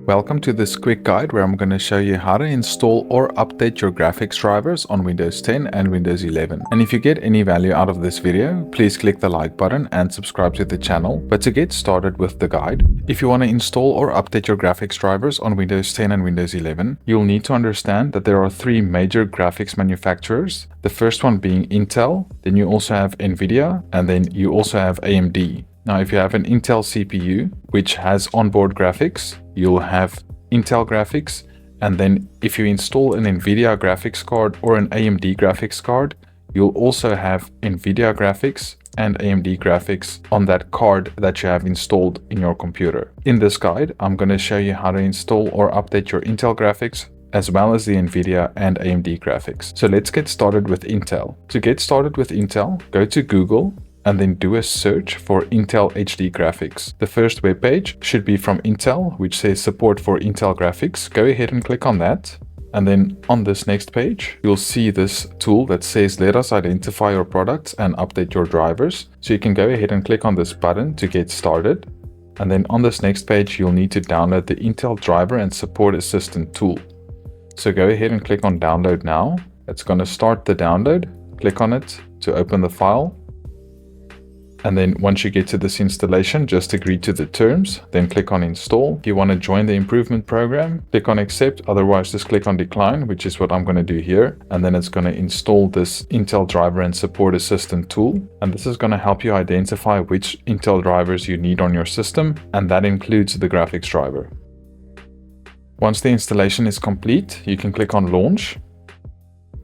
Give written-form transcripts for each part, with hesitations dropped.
Welcome to this quick guide where I'm going to show you how to install or update your graphics drivers on Windows 10 and Windows 11. And if you get any value out of this video, please click the like button and subscribe to the channel. But to get started with the guide, if you want to install or update your graphics drivers on Windows 10 and Windows 11, you'll need to understand that there are three major graphics manufacturers. The first one being Intel, then you also have Nvidia, and then you also have AMD. Now, if you have an Intel CPU, which has onboard graphics, you'll have Intel graphics. And then if you install an Nvidia graphics card or an AMD graphics card, you'll also have Nvidia graphics and AMD graphics on that card that you have installed in your computer. In this guide, I'm going to show you how to install or update your Intel graphics, as well as the Nvidia and AMD graphics. So let's get started with Intel. To get started with Intel, go to Google and then do a search for Intel HD graphics. The first web page should be from Intel, which says support for Intel graphics. Go ahead and click on that. And then on this next page, you'll see this tool that says, let us identify your products and update your drivers. So you can go ahead and click on this button to get started. And then on this next page, you'll need to download the Intel Driver and Support Assistant tool. So go ahead and click on download now. It's going to start the download. Click on it to open the file. And then once you get to this installation, just agree to the terms, then click on install. If you want to join the improvement program, click on accept, otherwise just click on decline, which is what I'm going to do here. And then it's going to install this Intel Driver and Support Assistant tool. And this is going to help you identify which Intel drivers you need on your system, and that includes the graphics driver. Once the installation is complete, you can click on launch,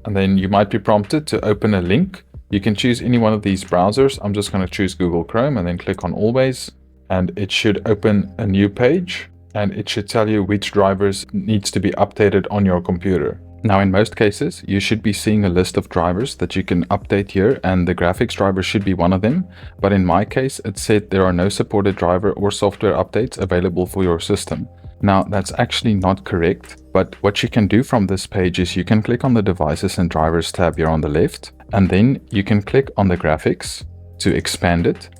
and then you might be prompted to open a link. You can choose any one of these browsers. I'm just going to choose Google Chrome and then click on always, and it should open a new page and it should tell you which drivers needs to be updated on your computer. Now, in most cases, you should be seeing a list of drivers that you can update here, and the graphics driver should be one of them. But in my case, it said there are no supported driver or software updates available for your system. Now, that's actually not correct, but what you can do from this page is you can click on the Devices and Drivers tab here on the left, and then you can click on the graphics to expand it.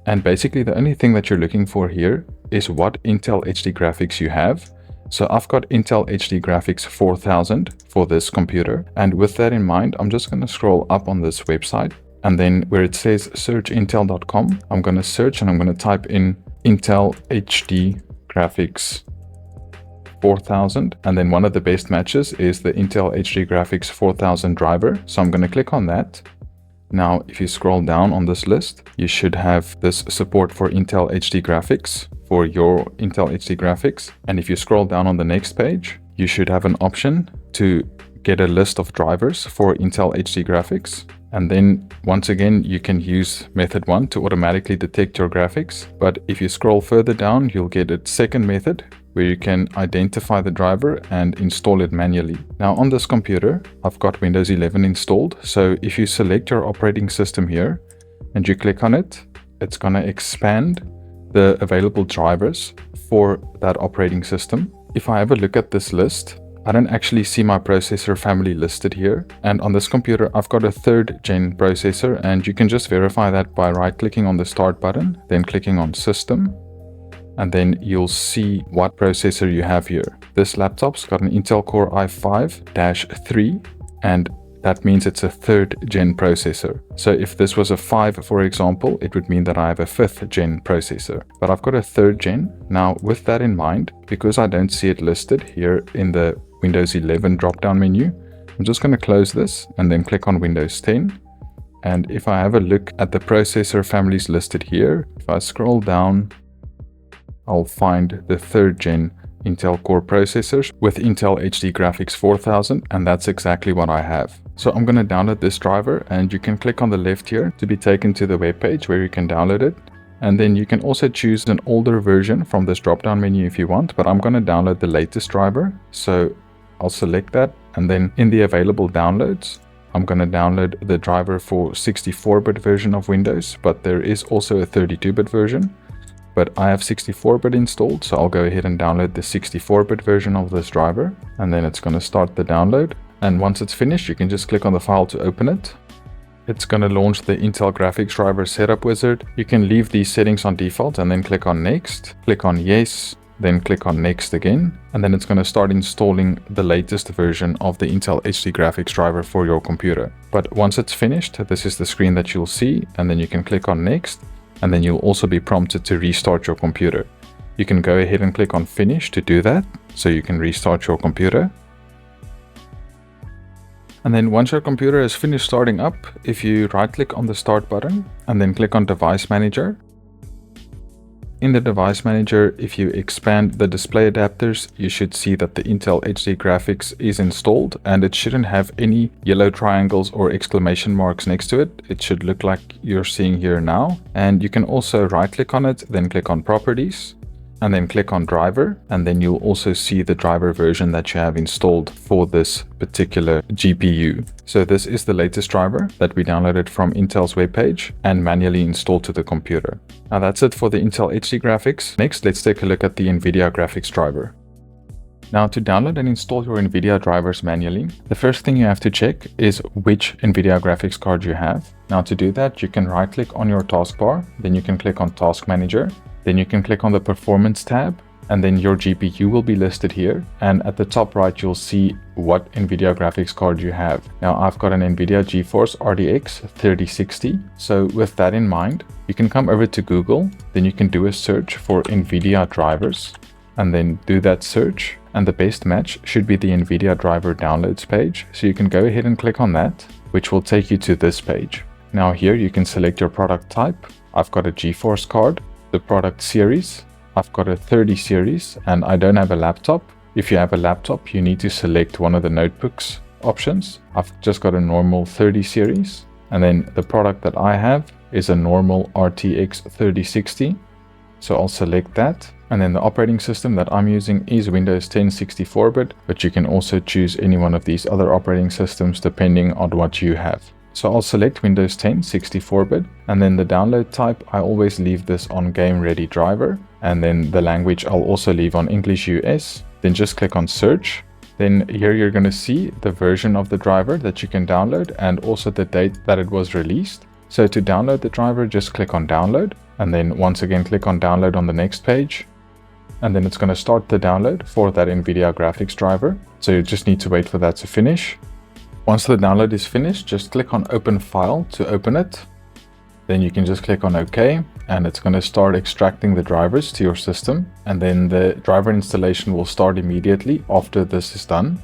And basically the only thing that you're looking for here is what Intel HD graphics you have. So I've got Intel HD graphics 4000 for this computer. And with that in mind, I'm just going to scroll up on this website, and then where it says searchintel.com, I'm going to search and I'm going to type in Intel HD graphics 4000, and then one of the best matches is the Intel HD graphics 4000 driver. So I'm going to click on that. Now, if you scroll down on this list, you should have this support for Intel HD graphics for your Intel HD graphics. And if you scroll down on the next page, you should have an option to get a list of drivers for Intel HD graphics. And then once again, you can use method 1 to automatically detect your graphics. But if you scroll further down, you'll get a second method where you can identify the driver and install it manually. Now, on this computer, I've got Windows 11 installed. So if you select your operating system here and you click on it, it's going to expand the available drivers for that operating system. If I have a look at this list, I don't actually see my processor family listed here. And on this computer, I've got a 3rd gen processor, and you can just verify that by right-clicking on the Start button, then clicking on System, and then you'll see what processor you have here. This laptop's got an Intel Core i5-3, and that means it's a 3rd gen processor. So if this was a 5, for example, it would mean that I have a 5th gen processor. But I've got a 3rd gen. Now, with that in mind, because I don't see it listed here in the Windows 11 drop-down menu, I'm just going to close this and then click on Windows 10. And if I have a look at the processor families listed here, if I scroll down, I'll find the 3rd gen Intel Core processors with Intel HD graphics 4000, and that's exactly what I have. So I'm going to download this driver, and you can click on the left here to be taken to the web page where you can download it. And then you can also choose an older version from this drop-down menu if you want, but I'm going to download the latest driver. So I'll select that, and then in the available downloads, I'm going to download the driver for 64-bit version of Windows, but there is also a 32-bit version. But I have 64-bit installed, so I'll go ahead and download the 64-bit version of this driver, and then it's going to start the download. And once it's finished, you can just click on the file to open it. It's going to launch the Intel graphics driver setup wizard. You can leave these settings on default and then click on next, click on yes, then click on next again, and then it's going to start installing the latest version of the Intel HD graphics driver for your computer. But once it's finished, this is the screen that you'll see, and then you can click on next, and then you'll also be prompted to restart your computer. You can go ahead and click on finish to do that, so you can restart your computer. And then once your computer is finished starting up, if you right click on the start button and then click on device manager. In the device manager, if you expand the display adapters, you should see that the Intel HD graphics is installed, and it shouldn't have any yellow triangles or exclamation marks next to it. It should look like you're seeing here now. And you can also right click on it, then click on properties, and then click on driver, and then you'll also see the driver version that you have installed for this particular GPU. So this is the latest driver that we downloaded from Intel's webpage and manually installed to the computer. Now that's it for the Intel HD graphics. Next, let's take a look at the Nvidia graphics driver. Now, to download and install your Nvidia drivers manually, the first thing you have to check is which Nvidia graphics card you have. Now to do that, you can right click on your taskbar, then you can click on Task Manager. Then you can click on the Performance tab, and then your GPU will be listed here. And at the top right, you'll see what Nvidia graphics card you have. Now, I've got an Nvidia GeForce RTX 3060. So with that in mind, you can come over to Google, then you can do a search for Nvidia drivers, and then do that search. And the best match should be the Nvidia driver downloads page. So you can go ahead and click on that, which will take you to this page. Now here you can select your product type. I've got a GeForce card. The product series, I've got a 30 series, and I don't have a laptop. If you have a laptop, you need to select one of the notebooks options. I've just got a normal 30 series, and then the product that I have is a normal RTX 3060. So I'll select that, and then the operating system that I'm using is Windows 10 64-bit, but you can also choose any one of these other operating systems depending on what you have. So I'll select Windows 10 64-bit, and then the download type, I always leave this on Game Ready Driver, and then the language I'll also leave on English US. Then just click on search. Then here you're going to see the version of the driver that you can download and also the date that it was released. So to download the driver, just click on download, and then once again click on download on the next page. And then it's going to start the download for that Nvidia graphics driver. So you just need to wait for that to finish. Once the download is finished, just click on Open File to open it. Then you can just click on OK, and it's going to start extracting the drivers to your system. And then the driver installation will start immediately after this is done.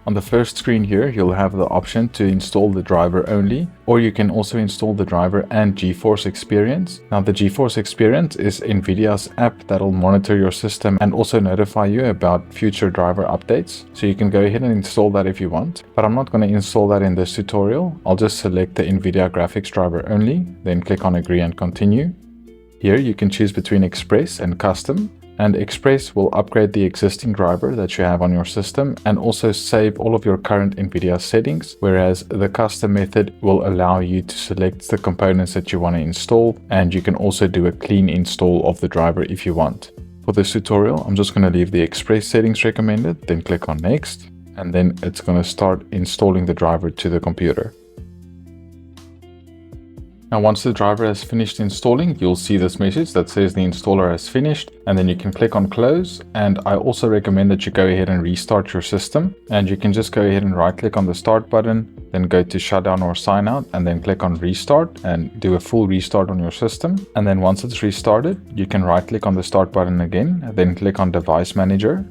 On the first screen here, you'll have the option to install the driver only, or you can also install the driver and GeForce Experience. Now, the GeForce Experience is Nvidia's app that'll monitor your system and also notify you about future driver updates. So you can go ahead and install that if you want, but I'm not going to install that in this tutorial. I'll just select the Nvidia graphics driver only, then click on Agree and Continue. Here you can choose between Express and Custom. And Express will upgrade the existing driver that you have on your system and also save all of your current Nvidia settings, whereas the custom method will allow you to select the components that you want to install, and you can also do a clean install of the driver if you want. For this tutorial, I'm just going to leave the Express settings recommended, then click on Next, and then it's going to start installing the driver to the computer. Now, once the driver has finished installing, you'll see this message that says the installer has finished, and then you can click on close. And I also recommend that you go ahead and restart your system, and you can just go ahead and right click on the start button, then go to shutdown or sign out, and then click on restart and do a full restart on your system. And then once it's restarted, you can right click on the start button again, then click on device manager.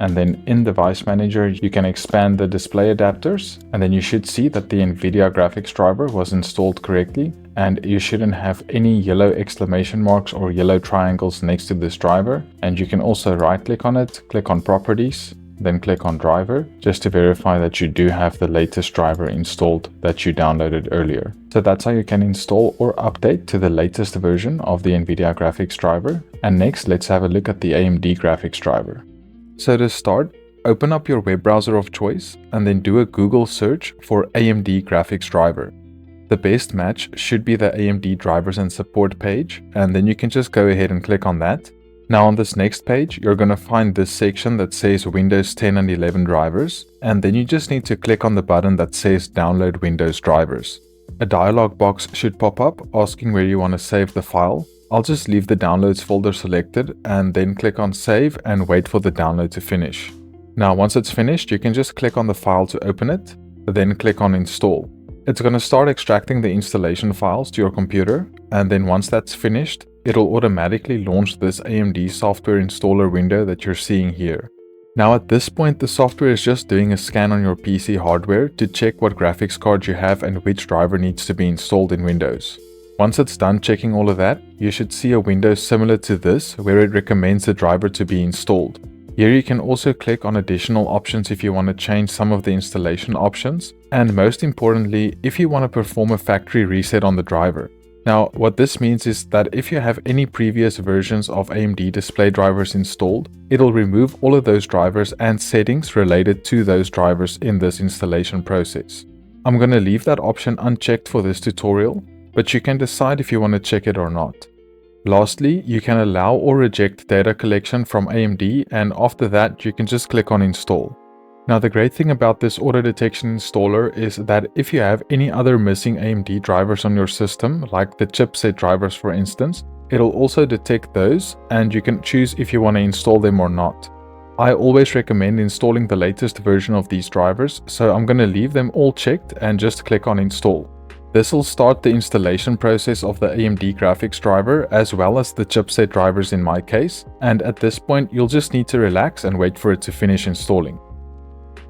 And then in Device Manager, you can expand the display adapters, and then you should see that the Nvidia graphics driver was installed correctly, and you shouldn't have any yellow exclamation marks or yellow triangles next to this driver. And you can also right click on it, click on Properties, then click on Driver, just to verify that you do have the latest driver installed that you downloaded earlier. So that's how you can install or update to the latest version of the Nvidia graphics driver. And next, let's have a look at the AMD graphics driver. So to start, open up your web browser of choice and then do a Google search for AMD graphics driver. The best match should be the AMD drivers and support page, and then you can just go ahead and click on that. Now on this next page, you're going to find this section that says Windows 10 and 11 drivers, and then you just need to click on the button that says Download Windows drivers. A dialog box should pop up asking where you want to save the file. I'll just leave the downloads folder selected and then click on save and wait for the download to finish. Now once it's finished, you can just click on the file to open it, then click on install. It's going to start extracting the installation files to your computer, and then once that's finished, it'll automatically launch this AMD software installer window that you're seeing here. Now at this point, the software is just doing a scan on your PC hardware to check what graphics card you have and which driver needs to be installed in Windows. Once it's done checking all of that, you should see a window similar to this where it recommends the driver to be installed. Here you can also click on additional options if you want to change some of the installation options, and most importantly, if you want to perform a factory reset on the driver. Now, what this means is that if you have any previous versions of AMD display drivers installed, it'll remove all of those drivers and settings related to those drivers in this installation process. I'm going to leave that option unchecked for this tutorial, but you can decide if you want to check it or not. Lastly, you can allow or reject data collection from AMD, and after that you can just click on install. Now the great thing about this auto detection installer is that if you have any other missing AMD drivers on your system, like the chipset drivers for instance, it'll also detect those and you can choose if you want to install them or not. I always recommend installing the latest version of these drivers, so I'm going to leave them all checked and just click on install. This will start the installation process of the AMD graphics driver as well as the chipset drivers in my case, and at this point you'll just need to relax and wait for it to finish installing.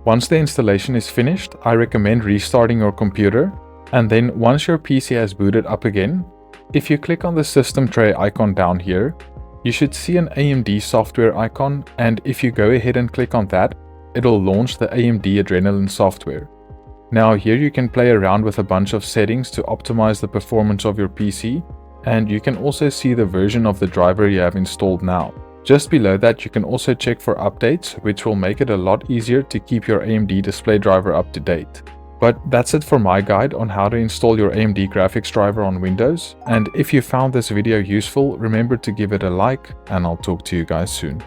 Once the installation is finished, I recommend restarting your computer, and then once your PC has booted up again, if you click on the system tray icon down here, you should see an AMD software icon, and if you go ahead and click on that, it'll launch the AMD Adrenalin software. Now here you can play around with a bunch of settings to optimize the performance of your PC, and you can also see the version of the driver you have installed now. Just below that you can also check for updates, which will make it a lot easier to keep your AMD display driver up to date. But that's it for my guide on how to install your AMD graphics driver on Windows, and if you found this video useful, remember to give it a like, and I'll talk to you guys soon.